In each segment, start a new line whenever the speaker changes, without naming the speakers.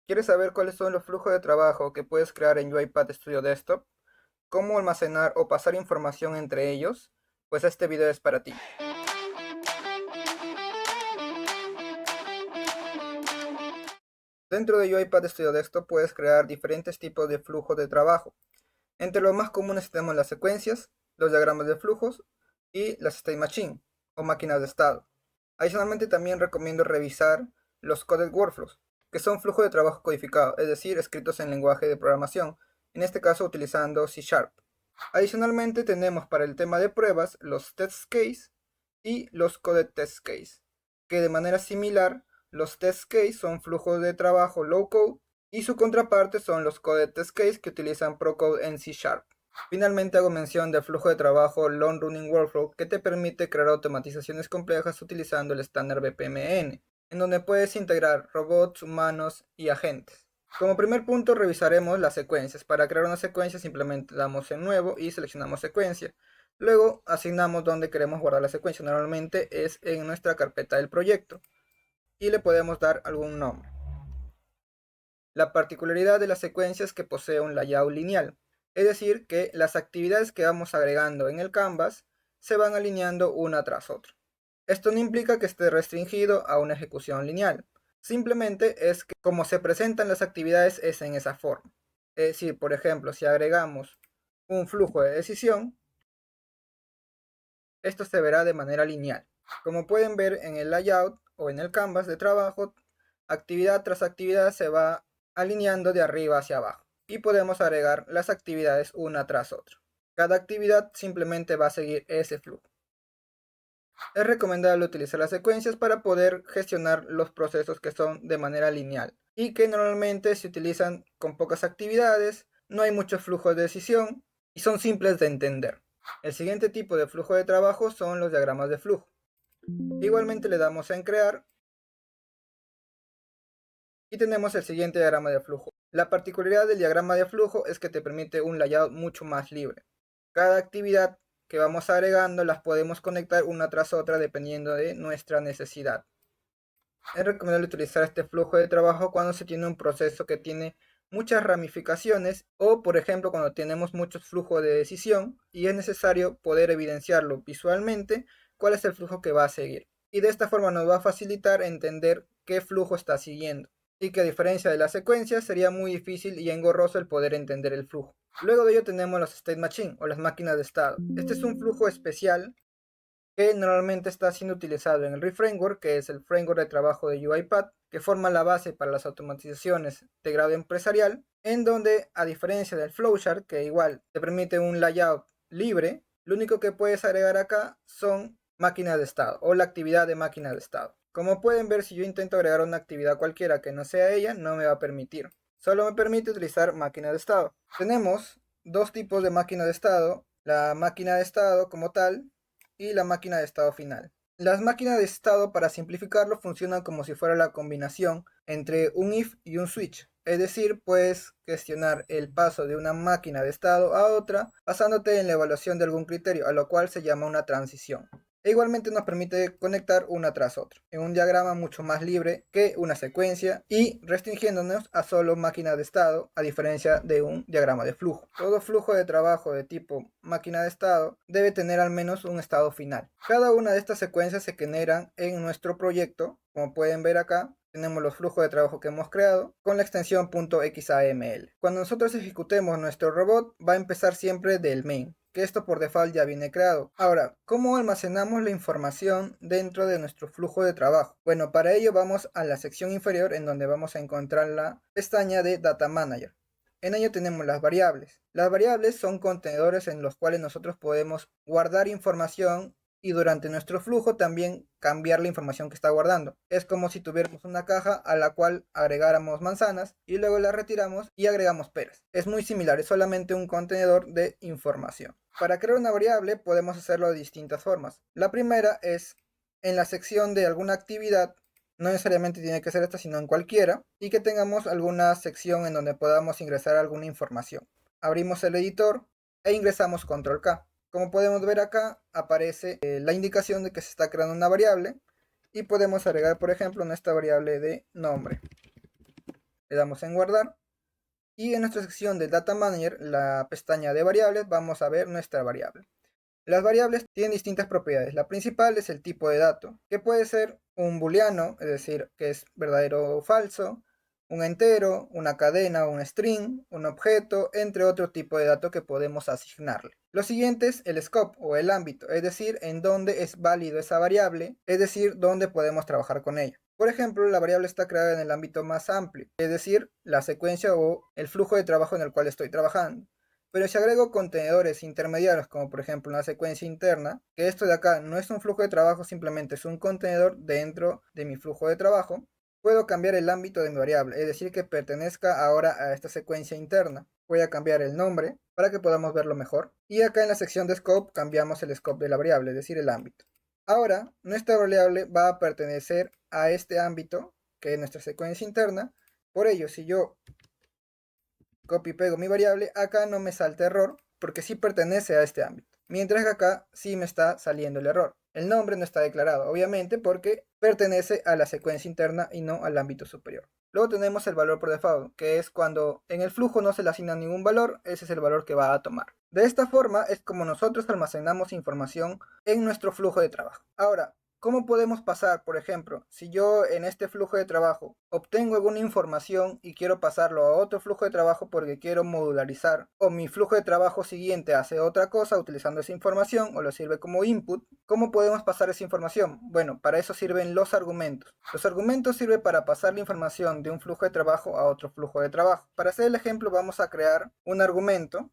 ¿Quieres saber cuáles son los flujos de trabajo que puedes crear en UiPath Studio Desktop? ¿Cómo almacenar o pasar información entre ellos? Pues este video es para ti. Dentro de UiPath Studio Desktop puedes crear diferentes tipos de flujos de trabajo. Entre los más comunes tenemos las secuencias, los diagramas de flujos y las state machine o máquinas de estado. Adicionalmente también recomiendo revisar los coded workflows, que son flujos de trabajo codificados, es decir, escritos en lenguaje de programación, en este caso utilizando C#. Adicionalmente tenemos para el tema de pruebas los test case y los coded test case, que de manera similar los test case son flujos de trabajo low code y su contraparte son los coded test case que utilizan Procode en C#. Finalmente hago mención del flujo de trabajo Long Running Workflow, que te permite crear automatizaciones complejas utilizando el estándar BPMN, en donde puedes integrar robots, humanos y agentes. Como primer punto revisaremos las secuencias. Para crear una secuencia simplemente damos en nuevo y seleccionamos secuencia. Luego asignamos donde queremos guardar la secuencia. Normalmente es en nuestra carpeta del proyecto y le podemos dar algún nombre. La particularidad de la secuencia es que posee un layout lineal, es decir, que las actividades que vamos agregando en el canvas se van alineando una tras otra. Esto no implica que esté restringido a una ejecución lineal, simplemente es que como se presentan las actividades es en esa forma. Es decir, por ejemplo, si agregamos un flujo de decisión, esto se verá de manera lineal. Como pueden ver en el layout o en el canvas de trabajo, actividad tras actividad se va alineando de arriba hacia abajo y podemos agregar las actividades una tras otra. Cada actividad simplemente va a seguir ese flujo. Es recomendable utilizar las secuencias para poder gestionar los procesos que son de manera lineal y que normalmente se utilizan con pocas actividades, no hay mucho flujo de decisión y son simples de entender. El siguiente tipo de flujo de trabajo son los diagramas de flujo. Igualmente le damos en crear y tenemos el siguiente diagrama de flujo. La particularidad del diagrama de flujo es que te permite un layout mucho más libre. Cada actividad que vamos agregando las podemos conectar una tras otra dependiendo de nuestra necesidad. Es recomendable utilizar este flujo de trabajo cuando se tiene un proceso que tiene muchas ramificaciones o por ejemplo cuando tenemos muchos flujos de decisión y es necesario poder evidenciarlo visualmente cuál es el flujo que va a seguir. Y de esta forma nos va a facilitar entender qué flujo está siguiendo y que a diferencia de la secuencia sería muy difícil y engorroso el poder entender el flujo. Luego de ello tenemos los state machine o las máquinas de estado. Este es un flujo especial que normalmente está siendo utilizado en el REE Framework, que es el framework de trabajo de UiPath, que forma la base para las automatizaciones de grado empresarial, en donde, a diferencia del flowchart, que igual te permite un layout libre, lo único que puedes agregar acá son máquinas de estado o la actividad de máquina de estado. Como pueden ver, si yo intento agregar una actividad cualquiera que no sea ella, no me va a permitir. Solo me permite utilizar máquina de estado. Tenemos dos tipos de máquina de estado. La máquina de estado como tal y la máquina de estado final. Las máquinas de estado, para simplificarlo, funcionan como si fuera la combinación entre un if y un switch. Es decir, puedes gestionar el paso de una máquina de estado a otra basándote en la evaluación de algún criterio, a lo cual se llama una transición. E igualmente nos permite conectar una tras otra, en un diagrama mucho más libre que una secuencia y restringiéndonos a solo máquina de estado, a diferencia de un diagrama de flujo. Todo flujo de trabajo de tipo máquina de estado debe tener al menos un estado final. Cada una de estas secuencias se generan en nuestro proyecto, como pueden ver acá. Tenemos los flujos de trabajo que hemos creado con la extensión .xaml. Cuando nosotros ejecutemos nuestro robot, va a empezar siempre del main, que esto por default ya viene creado. Ahora, ¿cómo almacenamos la información dentro de nuestro flujo de trabajo? Bueno, para ello vamos a la sección inferior en donde vamos a encontrar la pestaña de Data Manager. En ello tenemos las variables. Las variables son contenedores en los cuales nosotros podemos guardar información y durante nuestro flujo también cambiar la información que está guardando. Es como si tuviéramos una caja a la cual agregáramos manzanas y luego la retiramos y agregamos peras. Es muy similar, es solamente un contenedor de información. Para crear una variable podemos hacerlo de distintas formas. La primera es en la sección de alguna actividad, no necesariamente tiene que ser esta, sino en cualquiera, y que tengamos alguna sección en donde podamos ingresar alguna información. Abrimos el editor e ingresamos control K. Como podemos ver acá, aparece la indicación de que se está creando una variable y podemos agregar, por ejemplo, nuestra variable de nombre. Le damos en guardar. Y en nuestra sección de Data Manager, la pestaña de variables, vamos a ver nuestra variable. Las variables tienen distintas propiedades. La principal es el tipo de dato, que puede ser un booleano, es decir, que es verdadero o falso, un entero, una cadena o un string, un objeto, entre otro tipo de dato que podemos asignarle. Lo siguiente es el scope o el ámbito, es decir, en dónde es válido esa variable, es decir, dónde podemos trabajar con ella. Por ejemplo, la variable está creada en el ámbito más amplio, es decir, la secuencia o el flujo de trabajo en el cual estoy trabajando. Pero si agrego contenedores intermediarios, como por ejemplo una secuencia interna, que esto de acá no es un flujo de trabajo, simplemente es un contenedor dentro de mi flujo de trabajo, puedo cambiar el ámbito de mi variable, es decir, que pertenezca ahora a esta secuencia interna. Voy a cambiar el nombre para que podamos verlo mejor. Y acá en la sección de scope cambiamos el scope de la variable, es decir, el ámbito. Ahora, nuestra variable va a pertenecer a este ámbito, que es nuestra secuencia interna. Por ello, si yo copio y pego mi variable, acá no me salta error porque sí pertenece a este ámbito. Mientras que acá sí me está saliendo el error. El nombre no está declarado, obviamente, porque pertenece a la secuencia interna y no al ámbito superior. Luego tenemos el valor por default, que es cuando en el flujo no se le asigna ningún valor, ese es el valor que va a tomar. De esta forma es como nosotros almacenamos información en nuestro flujo de trabajo. Ahora, ¿cómo podemos pasar, por ejemplo, si yo en este flujo de trabajo obtengo alguna información y quiero pasarlo a otro flujo de trabajo porque quiero modularizar, o mi flujo de trabajo siguiente hace otra cosa utilizando esa información o lo sirve como input? ¿Cómo podemos pasar esa información? Bueno, para eso sirven los argumentos. Los argumentos sirven para pasar la información de un flujo de trabajo a otro flujo de trabajo. Para hacer el ejemplo vamos a crear un argumento.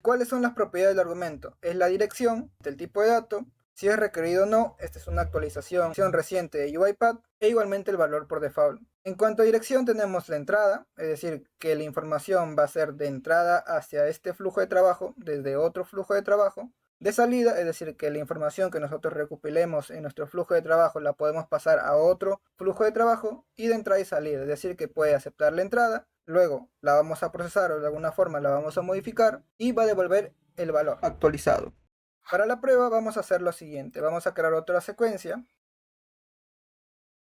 ¿Cuáles son las propiedades del argumento? Es la dirección del tipo de dato, si es requerido o no. Esta es una actualización reciente de UiPath, e igualmente el valor por default. En cuanto a dirección tenemos la entrada, es decir, que la información va a ser de entrada hacia este flujo de trabajo desde otro flujo de trabajo. De salida, es decir, que la información que nosotros recopilemos en nuestro flujo de trabajo la podemos pasar a otro flujo de trabajo. Y de entrada y salida, es decir, que puede aceptar la entrada, luego la vamos a procesar o de alguna forma la vamos a modificar y va a devolver el valor actualizado. Para la prueba vamos a hacer lo siguiente, vamos a crear otra secuencia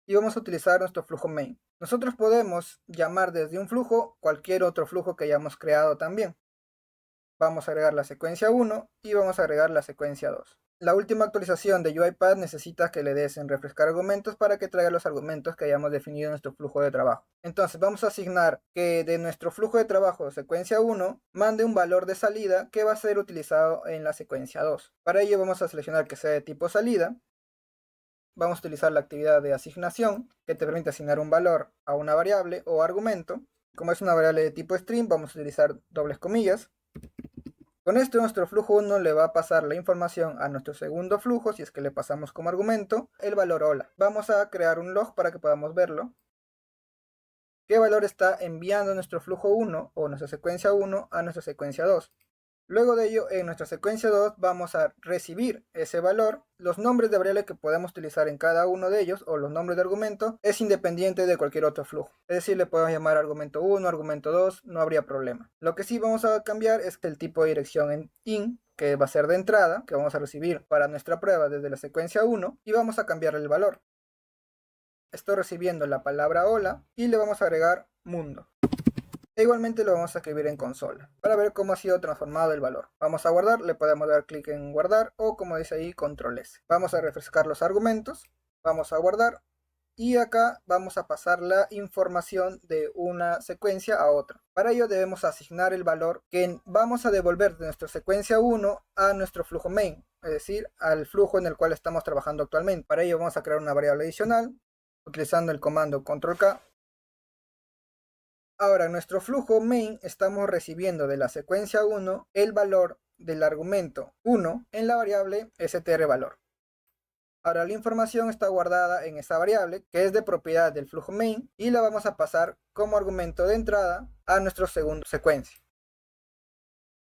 y vamos a utilizar nuestro flujo main. Nosotros podemos llamar desde un flujo cualquier otro flujo que hayamos creado también. Vamos a agregar la secuencia 1 y vamos a agregar la secuencia 2. La última actualización de UiPath necesita que le des en refrescar argumentos para que traiga los argumentos que hayamos definido en nuestro flujo de trabajo. Entonces vamos a asignar que de nuestro flujo de trabajo secuencia 1 mande un valor de salida que va a ser utilizado en la secuencia 2. Para ello vamos a seleccionar que sea de tipo salida. Vamos a utilizar la actividad de asignación que te permite asignar un valor a una variable o argumento. Como es una variable de tipo string, vamos a utilizar dobles comillas. Con esto nuestro flujo 1 le va a pasar la información a nuestro segundo flujo, si es que le pasamos como argumento, el valor hola. Vamos a crear un log para que podamos verlo. ¿Qué valor está enviando nuestro flujo 1 o nuestra secuencia 1 a nuestra secuencia 2? Luego de ello, en nuestra secuencia 2 vamos a recibir ese valor. Los nombres de variable que podemos utilizar en cada uno de ellos, o los nombres de argumento, es independiente de cualquier otro flujo. Es decir, le podemos llamar argumento 1, argumento 2, no habría problema. Lo que sí vamos a cambiar es el tipo de dirección en in, que va a ser de entrada, que vamos a recibir para nuestra prueba desde la secuencia 1, y vamos a cambiar el valor. Estoy recibiendo la palabra hola y le vamos a agregar mundo. E igualmente lo vamos a escribir en consola para ver cómo ha sido transformado el valor. Vamos a guardar, le podemos dar clic en guardar o como dice ahí, control S. Vamos a refrescar los argumentos, vamos a guardar y acá vamos a pasar la información de una secuencia a otra. Para ello debemos asignar el valor que vamos a devolver de nuestra secuencia 1 a nuestro flujo main, es decir, al flujo en el cual estamos trabajando actualmente. Para ello vamos a crear una variable adicional utilizando el comando control K. Ahora, en nuestro flujo main estamos recibiendo de la secuencia 1 el valor del argumento 1 en la variable strValor. Ahora la información está guardada en esa variable que es de propiedad del flujo main y la vamos a pasar como argumento de entrada a nuestro segundo secuencia.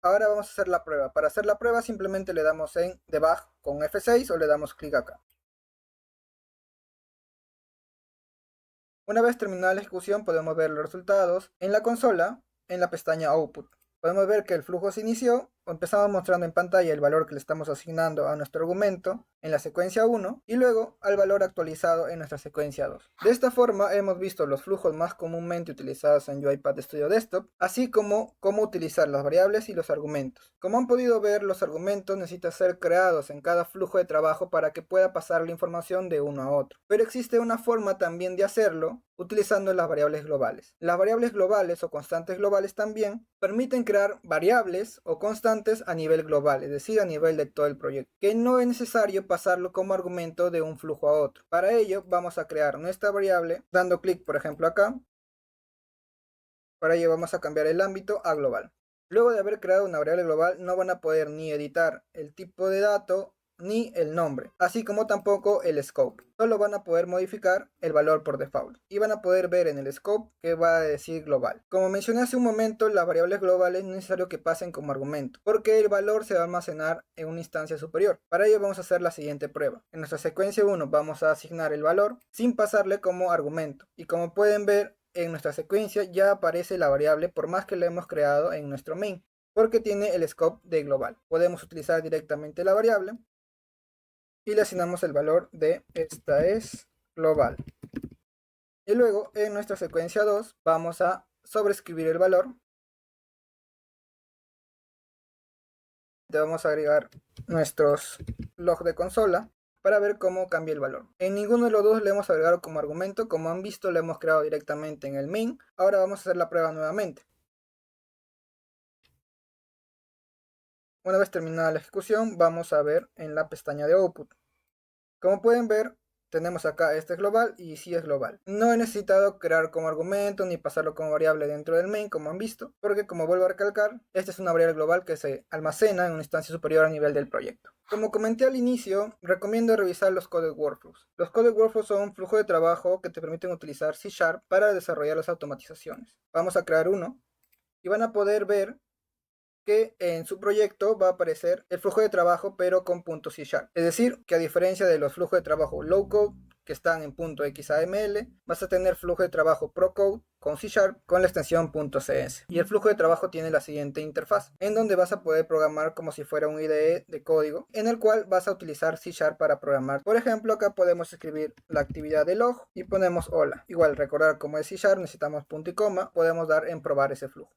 Ahora vamos a hacer la prueba. Para hacer la prueba simplemente le damos en debug con F6 o le damos clic acá. Una vez terminada la ejecución podemos ver los resultados en la consola en la pestaña Output. Podemos ver que el flujo se inició empezamos mostrando en pantalla el valor que le estamos asignando a nuestro argumento en la secuencia 1 y luego al valor actualizado en nuestra secuencia 2. De esta forma hemos visto los flujos más comúnmente utilizados en UiPath Studio Desktop, así como cómo utilizar las variables y los argumentos. Como han podido ver, los argumentos necesitan ser creados en cada flujo de trabajo para que pueda pasar la información de uno a otro. Pero existe una forma también de hacerlo utilizando las variables globales. Las variables globales o constantes globales también permiten crear variables o constantes a nivel global, es decir, a nivel de todo el proyecto, que no es necesario pasarlo como argumento de un flujo a otro. Para ello vamos a crear nuestra variable dando clic, por ejemplo, acá. Para ello vamos a cambiar el ámbito a global. Luego de haber creado una variable global, no van a poder ni editar el tipo de dato ni el nombre, así como tampoco el scope. Solo van a poder modificar el valor por default y van a poder ver en el scope que va a decir global. Como mencioné hace un momento, las variables globales no es necesario que pasen como argumento, porque el valor se va a almacenar en una instancia superior. Para ello vamos a hacer la siguiente prueba. En nuestra secuencia 1 vamos a asignar el valor sin pasarle como argumento, y como pueden ver en nuestra secuencia ya aparece la variable por más que la hemos creado en nuestro main, porque tiene el scope de global. Podemos utilizar directamente la variable y le asignamos el valor de esta es global. Y luego en nuestra secuencia 2 vamos a sobreescribir el valor. Vamos a agregar nuestros logs de consola para ver cómo cambia el valor. En ninguno de los dos le hemos agregado como argumento, como han visto lo hemos creado directamente en el main. Ahora vamos a hacer la prueba nuevamente. Una vez terminada la ejecución, vamos a ver en la pestaña de Output. Como pueden ver, tenemos acá este es global y sí es global. No he necesitado crear como argumento ni pasarlo como variable dentro del main, como han visto, porque como vuelvo a recalcar, esta es una variable global que se almacena en una instancia superior a nivel del proyecto. Como comenté al inicio, recomiendo revisar los Coded Workflows. Los Coded Workflows son un flujo de trabajo que te permiten utilizar C# para desarrollar las automatizaciones. Vamos a crear uno y van a poder ver que en su proyecto va a aparecer el flujo de trabajo pero con .C#. Es decir, que a diferencia de los flujos de trabajo low code que están en .xaml, vas a tener flujo de trabajo pro code con C# con la extensión .cs. Y el flujo de trabajo tiene la siguiente interfaz, en donde vas a poder programar como si fuera un IDE de código, en el cual vas a utilizar C# para programar. Por ejemplo, acá podemos escribir la actividad de log y ponemos hola. Igual, recordar como es C# necesitamos punto y coma, podemos dar en probar ese flujo.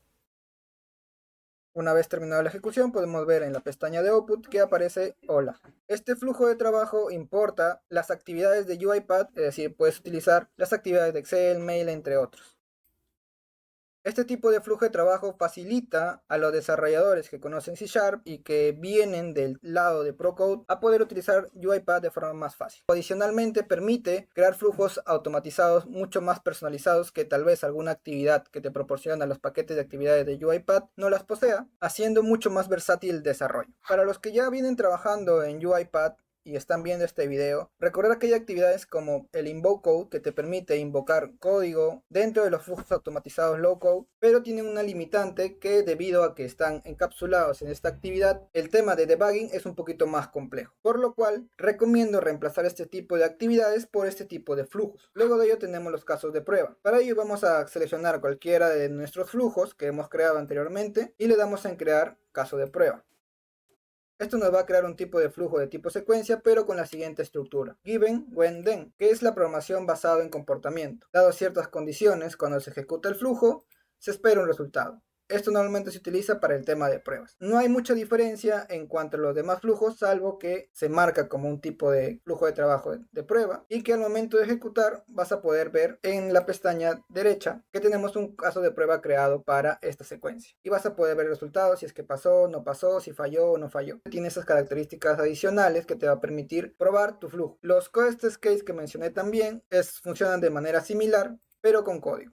Una vez terminada la ejecución, podemos ver en la pestaña de Output que aparece hola. Este flujo de trabajo importa las actividades de UiPath, es decir, puedes utilizar las actividades de Excel, Mail, entre otros. Este tipo de flujo de trabajo facilita a los desarrolladores que conocen C# y que vienen del lado de ProCode a poder utilizar UiPath de forma más fácil. Adicionalmente, permite crear flujos automatizados mucho más personalizados que tal vez alguna actividad que te proporciona los paquetes de actividades de UiPath no las posea, haciendo mucho más versátil el desarrollo. Para los que ya vienen trabajando en UiPath y están viendo este video, recordar que hay actividades como el invoke code que te permite invocar código dentro de los flujos automatizados low code, pero tienen una limitante que debido a que están encapsulados en esta actividad, el tema de debugging es un poquito más complejo, por lo cual recomiendo reemplazar este tipo de actividades por este tipo de flujos. Luego de ello tenemos los casos de prueba. Para ello vamos a seleccionar cualquiera de nuestros flujos que hemos creado anteriormente y le damos en crear caso de prueba. Esto nos va a crear un tipo de flujo de tipo secuencia, pero con la siguiente estructura: given, when, then, que es la programación basada en comportamiento. Dado ciertas condiciones, cuando se ejecuta el flujo, se espera un resultado. Esto normalmente se utiliza para el tema de pruebas. No hay mucha diferencia en cuanto a los demás flujos, salvo que se marca como un tipo de flujo de trabajo de prueba y que al momento de ejecutar vas a poder ver en la pestaña derecha que tenemos un caso de prueba creado para esta secuencia. Y vas a poder ver el resultado, si es que pasó, no pasó, si falló o no falló. Tiene esas características adicionales que te va a permitir probar tu flujo. Los code test case que mencioné también funcionan de manera similar, pero con código.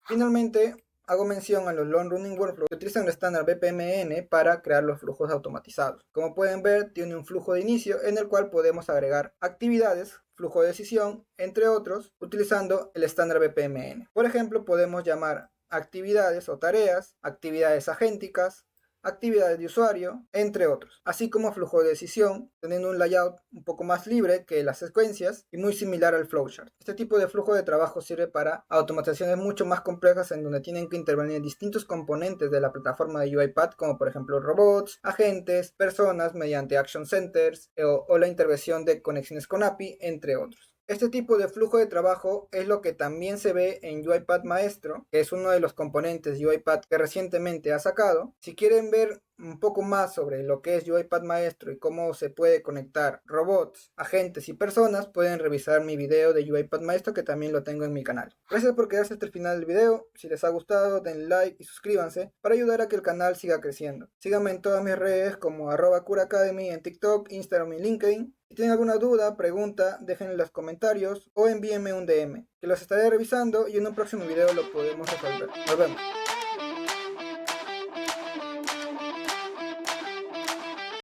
Finalmente, hago mención a los Long Running Workflows que utilizan el estándar BPMN para crear los flujos automatizados. Como pueden ver, tiene un flujo de inicio en el cual podemos agregar actividades, flujo de decisión, entre otros, utilizando el estándar BPMN. Por ejemplo, podemos llamar actividades o tareas, actividades agénticas, actividades de usuario, entre otros, así como flujo de decisión, teniendo un layout un poco más libre que las secuencias y muy similar al flowchart. Este tipo de flujo de trabajo sirve para automatizaciones mucho más complejas en donde tienen que intervenir distintos componentes de la plataforma de UiPath, como por ejemplo robots, agentes, personas mediante action centers o la intervención de conexiones con API, entre otros. Este tipo de flujo de trabajo es lo que también se ve en UiPath Maestro, que es uno de los componentes de UiPath que recientemente ha sacado. Si quieren ver un poco más sobre lo que es UiPath Maestro y cómo se puede conectar robots, agentes y personas, pueden revisar mi video de UiPath Maestro, que también lo tengo en mi canal. Gracias por quedarse hasta el final del video. Si les ha gustado, denle like y suscríbanse para ayudar a que el canal siga creciendo. Síganme en todas mis redes como @CuraAcademy en TikTok, Instagram y LinkedIn. Si tienen alguna duda, pregunta, déjenla en los comentarios o envíenme un DM, que los estaré revisando y en un próximo video lo podemos resolver. Nos vemos.